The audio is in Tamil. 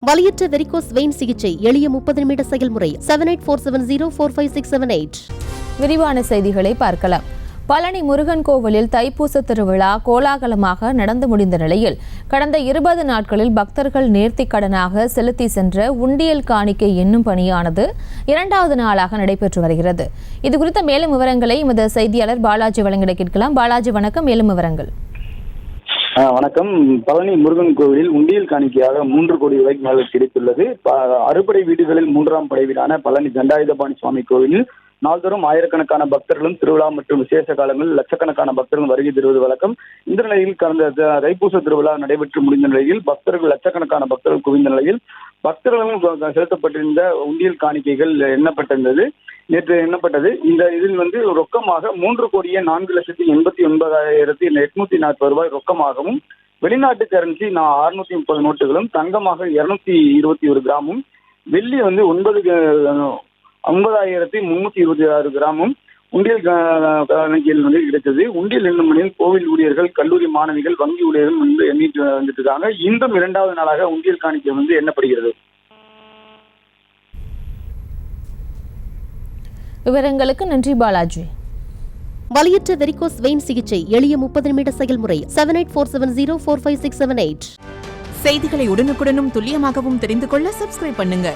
வலியற்ற வெரிகோஸ் வெயின் சிகிச்சை எளிய 30 நிமிட செயல்முறை 7847045678. விரிவான செய்திகளை பார்க்கலாம். பழனி முருகன் கோவிலில் தைப்பூச திருவிழா கோலாகலமாக நடந்து முடிந்த நிலையில் கடந்த 20 நாட்களில் பக்தர்கள் நேர்த்திக்கடனாக செலுத்தி சென்ற உண்டியல் காணிக்கை எண்ணும் பணியானது 2வது நாளாக நடைபெற்று வருகிறது. இதுகுறித்த மேலும் விவரங்களை எமது செய்தியாளர் பாலாஜி வழங்கிட கேட்கலாம். பாலாஜி வணக்கம், மேலும் விவரங்கள். வணக்கம். பழனி முருகன் கோவிலில் உண்டியல் காணிக்கையாக 3 கோடி ரூபாய்க்கு மேல் கிடைத்துள்ளது. அறுபடை வீடுகளில் 3ஆம் படை வீடான பழனி தண்டாயுதபாணி சுவாமி கோவிலில் நாள்தோறும் ஆயிரக்கணக்கான பக்தர்களும் திருவிழா மற்றும் விசேஷ காலங்களில் லட்சக்கணக்கான பக்தர்கள் வருகை தருவது வழக்கம். இந்த நிலையில் கடந்த தைப்பூச திருவிழா நடைபெற்று முடிந்த நிலையில் லட்சக்கணக்கான பக்தர்கள் குவிந்த நிலையில் பக்தர்களும் செலுத்தப்பட்டிருந்த உண்டியல் காணிக்கைகள் எண்ணப்பட்டிருந்தது. நேற்று எண்ணப்பட்டது. இந்த இதில் ரொக்கமாக 3,89,89,840 ரூபாய் ரொக்கமாகவும், வெளிநாட்டு கரன்சி 630 நோட்டுகளும், தங்கமாக 221 கிராமும், வெள்ளி 9,326 கிராமும் உண்டியல் கணக்கில் கிடைத்தது. உண்டியல் என்னும் மணியில் கோவில் ஊழியர்கள், கல்லூரி மாணவிகள், வங்கி ஊழியர்கள் எண்ணிட்டு வந்துட்டு இருக்காங்க. இன்றும் 2வது நாளாக உண்டியல் காணிக்கை எண்ணப்படுகிறது. விவரங்களுக்கு நன்றி பாலாஜி. வலியற்ற வெரிகோஸ் வெயின் சிகிச்சை எளிய 30 நிமிட செயல்முறை 7847045678. செய்திகளை உடனுக்குடனும் துல்லியமாகவும் தெரிந்து கொள்ள சப்ஸ்கிரைப் பண்ணுங்க.